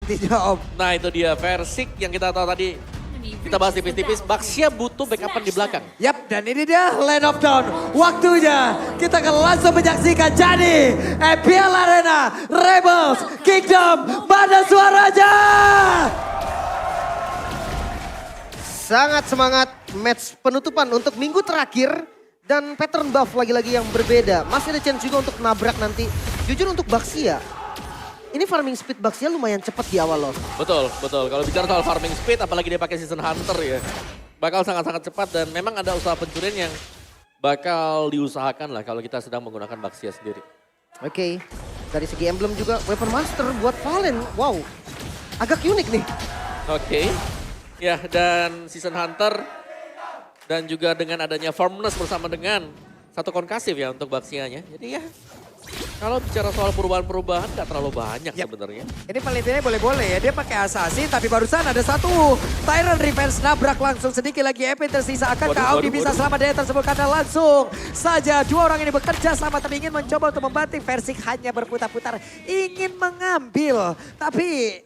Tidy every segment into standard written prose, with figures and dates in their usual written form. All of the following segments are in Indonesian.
Tidak Om. Nah itu dia Versik yang kita tahu tadi. Kita bahas tipis-tipis, Baxia butuh backupan di belakang. Yap, dan ini dia Land of Dawn. Waktunya kita akan langsung menyaksikan jadi EPL Arena Rebels Kingdom. Mana suaranya? Sangat semangat match penutupan untuk minggu terakhir. Dan pattern buff lagi-lagi yang berbeda. Masih ada chance juga untuk nabrak nanti. Jujur untuk Baxia, ini farming speed Baxia lumayan cepat di awal loh. Betul, betul. Kalau bicara soal farming speed, apalagi dia pakai Season Hunter ya. Bakal sangat-sangat cepat dan memang ada usaha pencurian yang bakal diusahakan lah kalau kita sedang menggunakan Baxia sendiri. Oke, dari segi emblem juga Weapon Master buat Valen. Wow, agak unik nih. Oke. Ya, dan Season Hunter dan juga dengan adanya Firmness bersama dengan satu konkasif ya untuk Baxianya. Jadi ya, kalau bicara soal perubahan-perubahan nggak terlalu banyak sebenarnya. Ini penelitiannya boleh-boleh ya. Dia pakai assassin tapi barusan ada satu Tyrant Revenge nabrak langsung. Sedikit lagi EP tersisa. Akankah Audi bisa selamat dari tersebut? Karena langsung saja dua orang ini bekerja sama tapi ingin mencoba untuk membanting. Versik hanya berputar-putar ingin mengambil. Tapi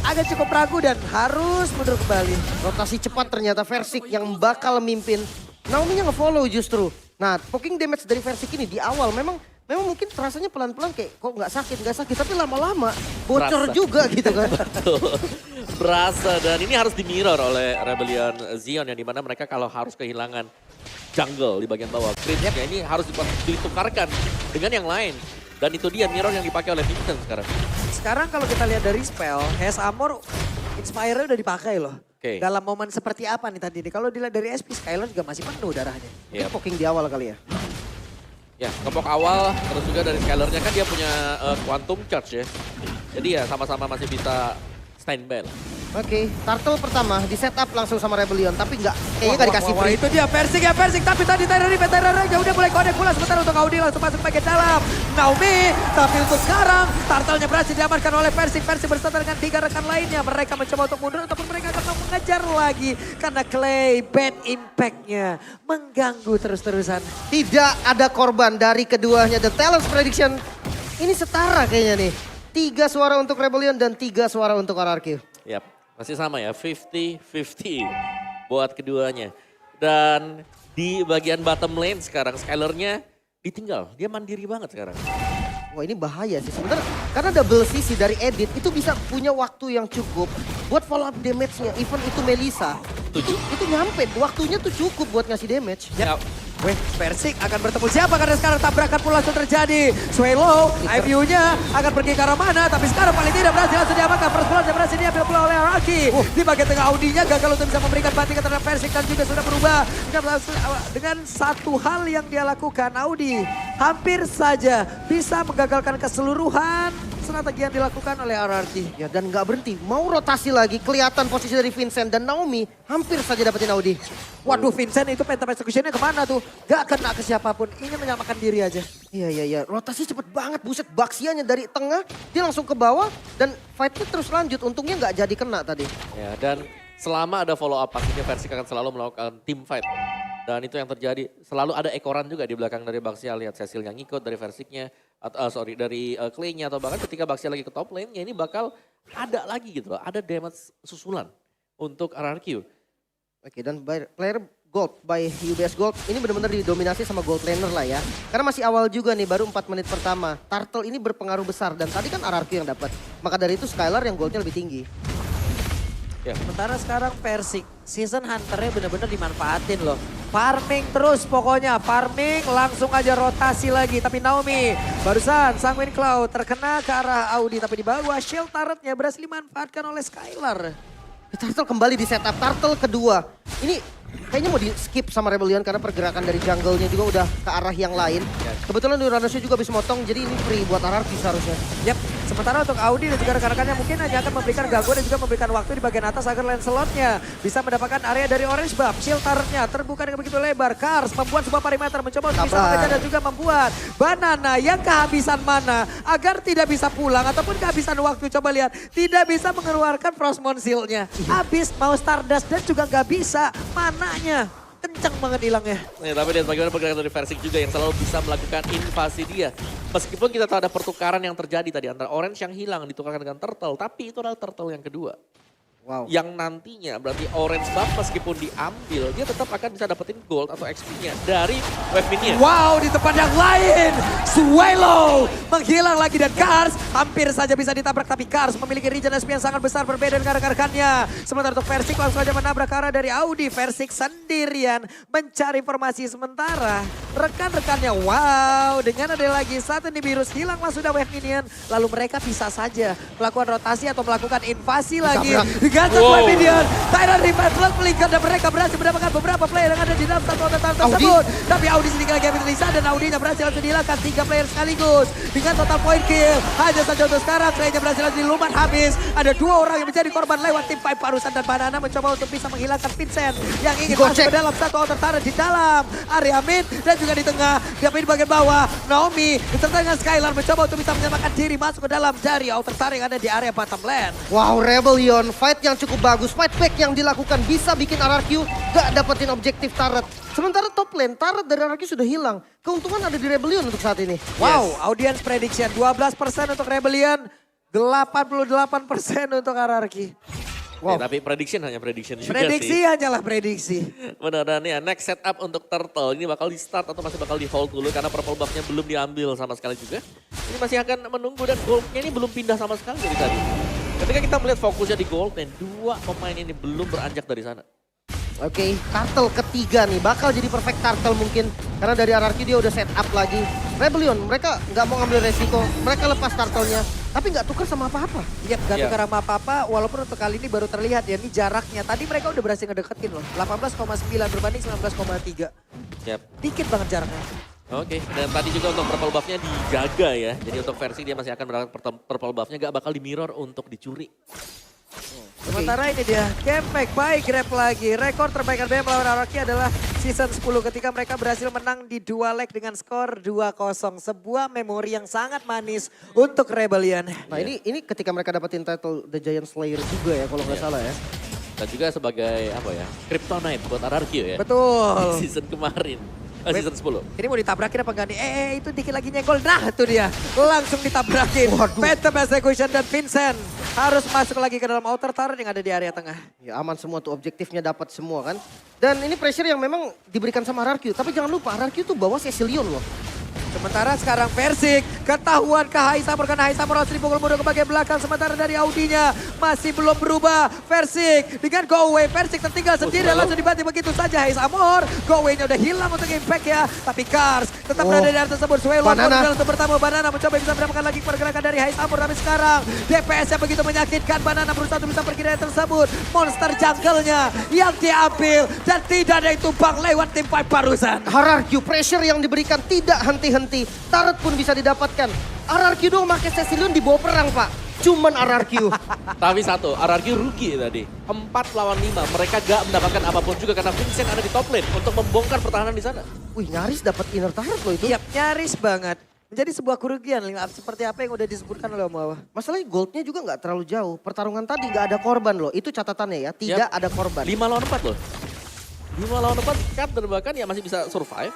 agak cukup ragu dan harus mundur kembali. Rotasi cepat ternyata Versik yang bakal memimpin. Naomi-nya nge-follow justru. Nah, poking damage dari Versik ini di awal memang mungkin rasanya pelan-pelan kayak kok nggak sakit. Tapi lama-lama bocor Berasa. juga gitu kan. Berasa dan ini harus di-mirror oleh Rebellion Zion yang dimana mereka kalau harus kehilangan jungle di bagian bawah. Cringe-nya ini harus ditukarkan dengan yang lain. Dan itu dia mirror yang dipakai oleh Vincent sekarang. Sekarang kalau kita lihat dari spell, Hes Amor Inspire udah dipakai loh. Oke. Dalam momen seperti apa nih tadi? Kalau dilihat dari SP, Skylar juga masih penuh darahnya. Iya. Poking di awal kali ya. Ya, kepok awal, terus juga dari Skylarnya kan dia punya Quantum Charge ya. Jadi ya sama-sama masih bisa standby lah. Oke, Turtle pertama di setup langsung sama Rebellion, tapi kayaknya nggak dikasih free. Itu dia Versik ya Versik, tapi tadi Tyrant ya udah mulai kode pula sebentar untuk Audi langsung masuk bagian dalam. Naomi, tapi untuk sekarang Turtle-nya berhasil diamankan oleh Versik bersama dengan 3 rekan lainnya. Mereka mencoba untuk mundur ataupun mereka akan mengejar lagi. Karena Clay bad impact-nya mengganggu terus-terusan. Tidak ada korban dari keduanya. The Talents Prediction ini setara kayaknya nih. 3 suara untuk Rebellion dan 3 suara untuk RRQ. Yap, masih sama ya, 50-50 buat keduanya. Dan di bagian bottom lane sekarang Skylarnya ditinggal, dia mandiri banget sekarang. Wah ini bahaya sih sebenarnya. Karena double CC dari Edit itu bisa punya waktu yang cukup buat follow up damage-nya. Even itu Melissa. Itu nyampe, waktunya tuh cukup buat ngasih damage. Ya. Weh, Versik akan bertemu siapa karena sekarang tabrakan pun langsung terjadi. Swallow, IVU-nya akan pergi ke arah mana, tapi sekarang paling tidak berhasil langsung diamankan. First blood yang berhasil diambil pula oleh Araki. Di bagian tengah Audinya gagal untuk bisa memberikan bantingan terhadap Versik dan juga sudah berubah. Dengan satu hal yang dia lakukan, Audi hampir saja bisa menggagalkan keseluruhan strategi yang dilakukan oleh RRQ. Ya dan nggak berhenti, mau rotasi lagi, kelihatan posisi dari Vincent dan Naomi hampir saja dapetin Audi. Waduh, Vincent itu phantom execution-nya kemana tuh? Gak kena ke siapapun, ingin menyelamatkan diri aja. Iya, rotasi cepet banget, buset Baxianya dari tengah, dia langsung ke bawah dan fight-nya terus lanjut, untungnya nggak jadi kena tadi. Ya, dan selama ada follow up pastinya Versik akan selalu melakukan team fight. Dan itu yang terjadi, selalu ada ekoran juga di belakang dari Baxia. Lihat Cecil yang ngikut dari Versiknya, dari Clay-nya atau bahkan ketika Baxia lagi ke top lane-nya ini bakal ada lagi gitu loh, ada damage susulan untuk RRQ. Oke, dan player Gold by UBS Gold ini benar-benar didominasi sama Gold Laner lah ya. Karena masih awal juga nih, baru 4 menit pertama. Turtle ini berpengaruh besar dan tadi kan RRQ yang dapat. Maka dari itu Skylar yang goldnya lebih tinggi. Ya. Sementara sekarang Versik, season hunternya benar-benar dimanfaatin loh. Farming terus pokoknya, farming langsung aja rotasi lagi. Tapi Naomi barusan Sanguine Cloud terkena ke arah Audi. Tapi di bawah shield turretnya berhasil dimanfaatkan oleh Skylar. Turtle kembali di setup, Turtle kedua. Ini kayaknya mau di skip sama Rebellion karena pergerakan dari jungle-nya juga udah ke arah yang lain. Kebetulan Uranusnya juga bisa motong, jadi ini free buat RRQ seharusnya. Yap, sementara untuk Audi dan juga rekan-rekannya mungkin hanya akan memberikan gangguan dan juga memberikan waktu di bagian atas agar Lancelot-nya bisa mendapatkan area dari Orange Buff. Shield turret-nya terbuka dengan begitu lebar. Kars membuat sebuah perimeter mencoba untuk bisa mengejar dan juga membuat Banana yang kehabisan mana agar tidak bisa pulang ataupun kehabisan waktu. Coba lihat, tidak bisa mengeluarkan Frostmourne Shield-nya. Habis mau Stardust dan juga nggak bisa mananya. kenceng banget hilangnya. Ya, tapi lihat bagaimana pergerakan dari Versik juga yang selalu bisa melakukan invasi dia. Meskipun kita tahu ada pertukaran yang terjadi tadi antara Orange yang hilang ditukarkan dengan Turtle. Tapi itu adalah Turtle yang kedua. Wow. Yang nantinya berarti Orange buff meskipun diambil, dia tetap akan bisa dapetin gold atau XP-nya dari wave minion. Wow, di tempat yang lain, Swallow menghilang lagi dan Kars hampir saja bisa ditabrak. Tapi Kars memiliki regen SP yang sangat besar berbeda dengan rekan-rekannya. Sementara untuk Versik langsung saja menabrak ke arah dari Audi. Versik sendirian mencari formasi sementara. Rekan-rekannya, wow, dengan ada lagi satu nih virus hilang langsung sudah wave minion. Lalu mereka bisa saja melakukan rotasi atau melakukan invasi lagi. Dengan wave minion, Tyrant Revive Blood melingkar dan mereka berhasil mendapatkan beberapa player yang ada di dalam satu total tersebut. Tapi Audi sedikit lagi ambil Lisa dan Audinya berhasil langsung dihilangkan 3 player sekaligus. Dengan total point kill, hanya saja untuk sekarang Slaynya berhasil langsung dilumat habis. Ada 2 orang yang menjadi korban lewat tim Pipe Parusan dan Banana mencoba untuk bisa menghilangkan Vincent yang ingin masuk ke dalam satu outer turret di dalam area mid dan juga di tengah. Tapi di bagian bawah, Naomi beserta dengan Skylar mencoba untuk bisa menyelamatkan diri masuk ke dalam dari outer turret yang ada di area bottom lane. Wow, Rebellion fight yang cukup bagus. Fight back yang dilakukan bisa bikin RRQ gak dapetin objektif turret. Sementara top lane, turret dari RRQ sudah hilang. Keuntungan ada di Rebellion untuk saat ini. Wow, audience prediction 12% untuk Rebellion, 88% untuk RRQ. Wow. Tapi prediction hanya prediction juga Prediksi sih. hanyalah prediksi. Beneran ya, next setup untuk Turtle ini bakal di start atau masih bakal di hold dulu karena purple buff-nya belum diambil sama sekali juga. Ini masih akan menunggu dan gold-nya ini belum pindah sama sekali dari tadi. Ketika kita melihat fokusnya di gold lane, 2 pemain ini belum beranjak dari sana. Oke, turtle ketiga nih bakal jadi perfect turtle mungkin karena dari RRQ dia udah set up lagi. Rebellion mereka nggak mau ngambil resiko, mereka lepas turtle-nya tapi nggak tukar sama apa-apa. Iya, nggak tukar sama apa-apa walaupun untuk kali ini baru terlihat ya, ini jaraknya. Tadi mereka udah berhasil ngedeketin loh, 18,9 berbanding 19,3. Yap. Dikit banget jaraknya. Oke, dan tadi juga untuk purple buff-nya dijaga ya. Jadi untuk versi dia masih akan mendapatkan purple buff-nya gak bakal di mirror untuk dicuri. Sementara ini dia, comeback by Grab lagi. Rekor terbaik RBM melawan RRQ adalah season 10 ketika mereka berhasil menang di 2 leg dengan skor 2-0. Sebuah memori yang sangat manis untuk Rebellion. Nah ini ketika mereka dapetin title The Giant Slayer juga ya kalau nggak salah ya. Dan juga sebagai apa ya, Kryptonite buat RRQ ya. Betul. Season kemarin. Season 10. Ini mau ditabrakin apa enggak nih? Itu dikit lagi nyenggol. Nah itu dia. Langsung ditabrakin. Phantom Execution dan Vincent harus masuk lagi ke dalam outer turret yang ada di area tengah. Ya aman semua tuh, objektifnya dapat semua kan. Dan ini pressure yang memang diberikan sama RRQ. Tapi jangan lupa RRQ tuh bawa Cecilion loh. Sementara sekarang Versik ketahuan ke Haisamur karena Haisamur harus dipukul mundur ke bagian belakang. Sementara dari Audinya masih belum berubah. Versik dengan go away. Versik tertinggal sendiri langsung dibanting begitu saja Haisamur. Go away-nya udah hilang untuk impact ya. Tapi Kars tetap berada di area tersebut. Swallow untuk bertemu Banana mencoba bisa mendapatkan lagi pergerakan dari Haisamur. Tapi sekarang DPS yang begitu menyakitkan. Banana berusaha untuk bisa pergi dari tersebut. Monster jungle-nya yang diambil dan tidak ada yang tumbang lewat tim Pipe Parusan. RRQ pressure yang diberikan tidak henti-henti. Turret pun bisa didapatkan. RRQ dong pakai Cecilion dibawa perang pak. Cuman RRQ. Tapi satu, RRQ rugi tadi. 4 lawan 5, mereka gak mendapatkan apapun juga karena Vincent ada di top lane untuk membongkar pertahanan di sana. Wih nyaris dapat inner turret loh itu. Iya nyaris banget. Menjadi sebuah kerugian seperti apa yang udah disebutkan oleh Om Wawa. Masalahnya goldnya juga nggak terlalu jauh. Pertarungan tadi nggak ada korban loh. Itu catatannya ya, tidak ada korban. 5 lawan 4 loh. 5 lawan 4 captain bahkan ya masih bisa survive.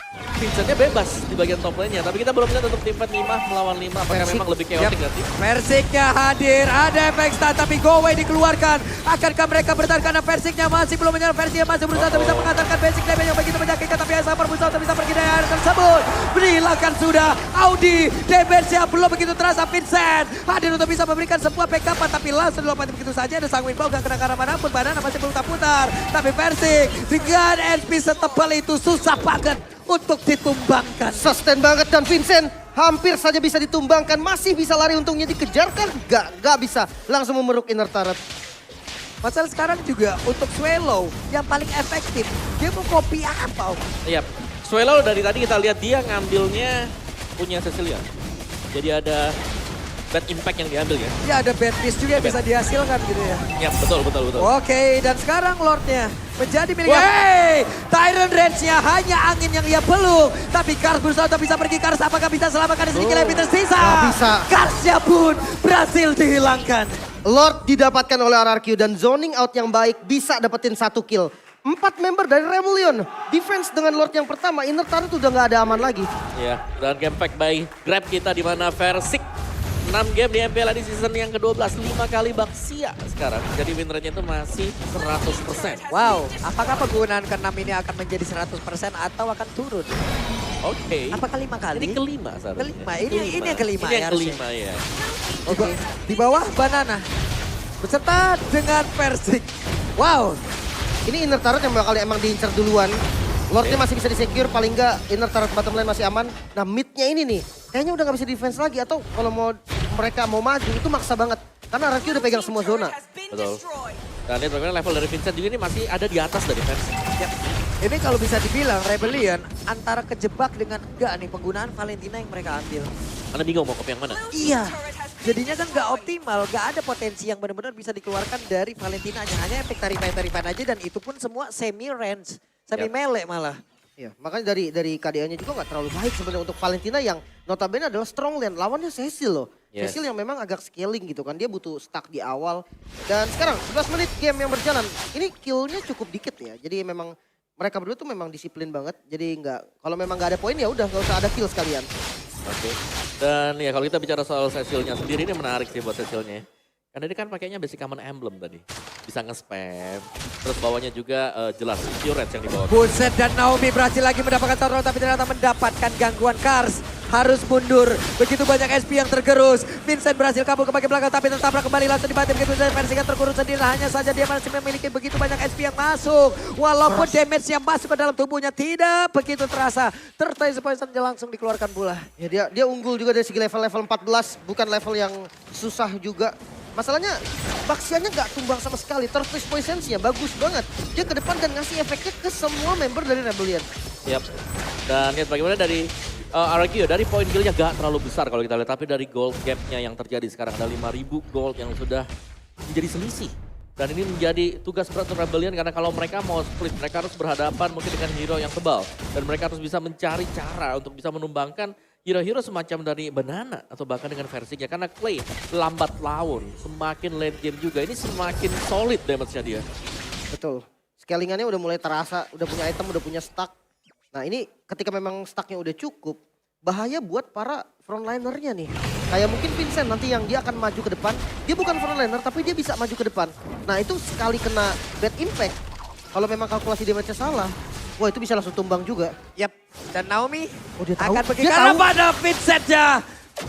Vincentnya bebas di bagian top lane-nya. Tapi kita belum lihat untuk tim fight 5 melawan 5. Apakah memang lebih chaotic gak sih? Versiknya hadir, ada efek stun tapi go away dikeluarkan. Akankah mereka bertahan karena Versiknya masih belum menyerang. Versiknya masih berusaha untuk bisa mengantarkan basic damage yang begitu menyakitkan. Tapi Haisamur berusaha untuk bisa pergi dari area tersebut. Berhilangkan sudah Audi. Damage-nya belum begitu terasa. Vincent hadir untuk bisa memberikan sebuah backup. Tapi langsung dilompatin begitu saja. Ada Sang Winbow gak kena ke arah manapun. Banana masih putar-putar. Tapi Versik dengan SP setebal itu susah banget untuk ditumbangkan. Sustain banget dan Vincent hampir saja bisa ditumbangkan. Masih bisa lari untungnya dikejarkan. Gak bisa. Langsung memeruk inner turret. Masalah sekarang juga untuk Swallow yang paling efektif. Dia mau copy apa? Iya. Swallow dari tadi kita lihat dia ngambilnya punya Cecilion. Jadi ada bad impact yang diambil ya. Ya ada bad miss juga yang bisa dihasilkan gitu ya. Iya betul. Oke, dan sekarang Lordnya menjadi milik. Hey, Tyrant range-nya hanya angin yang ia peluk. Tapi Kars berusaha untuk bisa pergi. Kars apakah bisa selamatkan sedikit lebih tersisa? Gak bisa. Karsnya pun berhasil dihilangkan. Lord didapatkan oleh RRQ dan zoning out yang baik bisa dapetin 1 kill. 4 member dari Rebellion. Defense dengan Lord yang pertama, inner turret udah gak ada aman lagi. Ya, dan game pack by Grab kita di mana Versik 6 game di MPL di season yang ke-12, 5 kali Baxia sekarang. Jadi win rate-nya itu masih 100%. Wow, apakah penggunaan ke-6 ini akan menjadi 100% atau akan turun? Oke. Apakah 5 kali? Ini kelima seharusnya. Kelima, ini yang kelima Ini ya yang kelima ya. Oke. Di bawah Banana. Beserta dengan Versik. Wow. Ini inner turret yang bakal emang diincar duluan. Lordnya masih bisa di-secure, paling nggak inner turret bottom lane masih aman. Nah midnya ini nih, kayaknya udah nggak bisa defense lagi. Atau kalau mereka mau maju itu maksa banget. Karena Raki udah pegang semua zona. Betul. Dan ini bagaimana level dari Vincent juga ini masih ada di atas dari Versik. Ya. Ini kalau bisa dibilang Rebellion antara kejebak dengan enggak nih penggunaan Valentina yang mereka ambil. Anda bingung mau ke yang mana? Iya. Jadinya kan nggak optimal, nggak ada potensi yang benar-benar bisa dikeluarkan dari Valentina. Hanya efek taripan aja dan itu pun semua semi range, semi melee malah. Iya, makanya dari KDA-nya juga nggak terlalu baik sebenarnya untuk Valentina yang notabene adalah strong lane. Lawannya Cecil loh. Yes. Cecil yang memang agak scaling gitu kan. Dia butuh stack di awal. Dan sekarang 11 menit game yang berjalan. Ini kill-nya cukup dikit ya. Jadi memang mereka berdua tuh memang disiplin banget. Jadi kalau memang nggak ada poin ya udah nggak usah ada kill sekalian. Oke. Dan ya kalau kita bicara soal Cecilnya sendiri ini menarik sih buat Cecilnya. Karena ini kan pakainya basic common emblem tadi. Bisa nge-spam. Terus bawahnya juga jelas pure yang dibawa. Buset dan Naomi berhasil lagi mendapatkan taruhan tapi ternyata mendapatkan gangguan Kars. Harus mundur. Begitu banyak SP yang tergerus. Vincent berhasil kabur ke bagian belakang tapi tertabrak kembali langsung dibanting begitu saja. Versika terkurung sendiri. Hanya saja dia masih memiliki begitu banyak SP yang masuk. Walaupun damage yang masuk ke dalam tubuhnya tidak begitu terasa. Tertaise poison langsung dikeluarkan pula. Ya dia unggul juga dari segi level 14. Bukan level yang susah juga. Masalahnya Baxianya nggak tumbang sama sekali. Turtle Poisons-nya bagus banget. Dia ke depan dan ngasih efeknya ke semua member dari Rebellion. Yap. Dan lihat bagaimana dari Aragio, dari poin kill-nya gak terlalu besar kalau kita lihat. Tapi dari gold gap-nya yang terjadi sekarang ada 5.000 gold yang sudah menjadi selisih. Dan ini menjadi tugas berat untuk Rebellion karena kalau mereka mau split, mereka harus berhadapan mungkin dengan hero yang tebal. Dan mereka harus bisa mencari cara untuk bisa menumbangkan hero-hero semacam dari Banana atau bahkan dengan Versiknya. Karena Clay lambat laun, semakin late game juga. Ini semakin solid damage-nya dia. Betul. Scalingannya udah mulai terasa, udah punya item, udah punya stack. Nah ini ketika memang stacknya udah cukup, bahaya buat para frontlinernya nih. Kayak mungkin Vincent nanti yang dia akan maju ke depan, dia bukan frontliner tapi dia bisa maju ke depan. Nah itu sekali kena bad impact, kalau memang kalkulasi damage-nya salah, wah itu bisa langsung tumbang juga. Yap, dan Naomi dia tahu. akan pergi Dia karena tahu. pada Vincent-nya.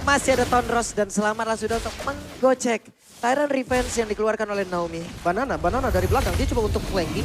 Masih ada Tonros dan selamat sudah untuk menggocek Tyrant Revenge yang dikeluarkan oleh Naomi. Banana dari belakang, dia coba untuk flanking.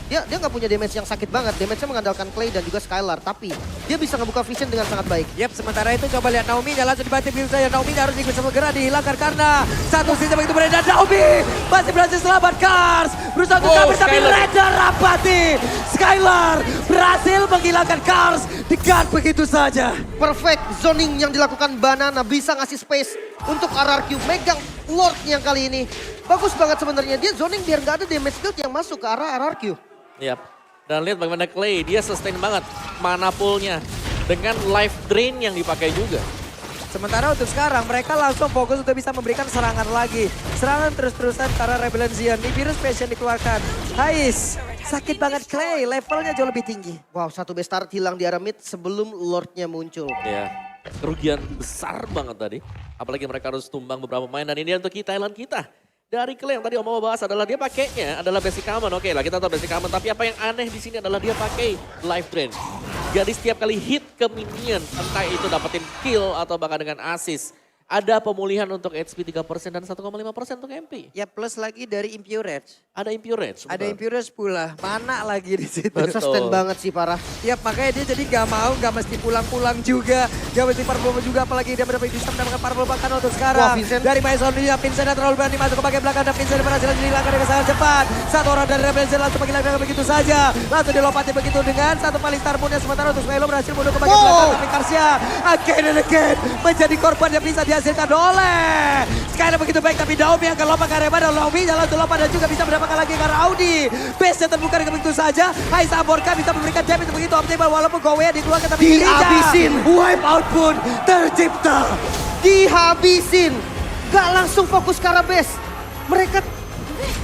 Dia nggak punya damage yang sakit banget, damage-nya mengandalkan Clay dan juga Skylar. Tapi dia bisa ngebuka vision dengan sangat baik. Yap, sementara itu coba lihat Naomi langsung dibanting begitu saja. Naomi harus bisa segera dihilangkan karena satu sisi begitu beredar. Naomi masih berhasil selamat Kars. Berusaha untuk kabur tapi Reda rapati. Skylar berhasil menghilangkan Kars dengan begitu saja. Perfect zoning yang dilakukan Banana bisa ngasih space untuk RRQ megang Lord yang kali ini. Bagus banget sebenarnya, dia zoning biar nggak ada damage build yang masuk ke arah RRQ. Yap. Dan lihat bagaimana Clay, dia sustain banget mana pool-nya dengan life drain yang dipakai juga. Sementara untuk sekarang mereka langsung fokus untuk bisa memberikan serangan lagi. Serangan terus-terusan karena Rebellion Zion. Virus Passion dikeluarkan. Hais, sakit banget Clay, levelnya jauh lebih tinggi. Wow, satu base turret hilang di arah mid sebelum Lordnya muncul. Ya, kerugian besar banget tadi. Apalagi mereka harus tumbang beberapa pemain dan ini untuk Thailand kita. Dari Clay yang tadi Om mau bahas adalah dia pakainya adalah basic common. Oke lah kita tahu basic common, tapi apa yang aneh di sini adalah dia pakai life drain. Jadi setiap kali hit ke minion, entah itu dapetin kill atau bahkan dengan assist, ada pemulihan untuk HP 3% dan 1,5% untuk MP. Ya plus lagi dari Impure Edge. Ada Impure Edge. Ada Impure Edge pula, mana lagi di situ. Sustain banget sih parah. Yap, makanya dia jadi gak mesti pulang-pulang juga. Gak mesti parabol juga, apalagi dia bisa mendapatkan parabol bahkan untuk sekarang. Wah, dari Maisonnya, Vincent terlalu berani masuk ke bagian belakang dan Vincent berhasil dihilangkan dengan sangat cepat. Satu orang dari Rebellion langsung menghilangkan begitu saja. Langsung dilopati begitu dengan satu paling star moon yang sementara untuk Swelo berhasil mundur ke bagian belakang. Tapi Karsia again and again menjadi korban yang bisa dihasilkan oleh Skylar begitu baik tapi Naomi yang akan lompat ke arah dan Naomi langsung lompat dan juga bisa mendapatkan lagi karena Audi. Base-nya terbuka dengan begitu saja. Hai Saborka bisa memberikan damage begitu optimal walaupun Gowe dikeluarkan tapi dihabisin. Wipe out pun tercipta. Dihabisin. Gak langsung fokus ke arah base. Mereka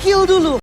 kill dulu.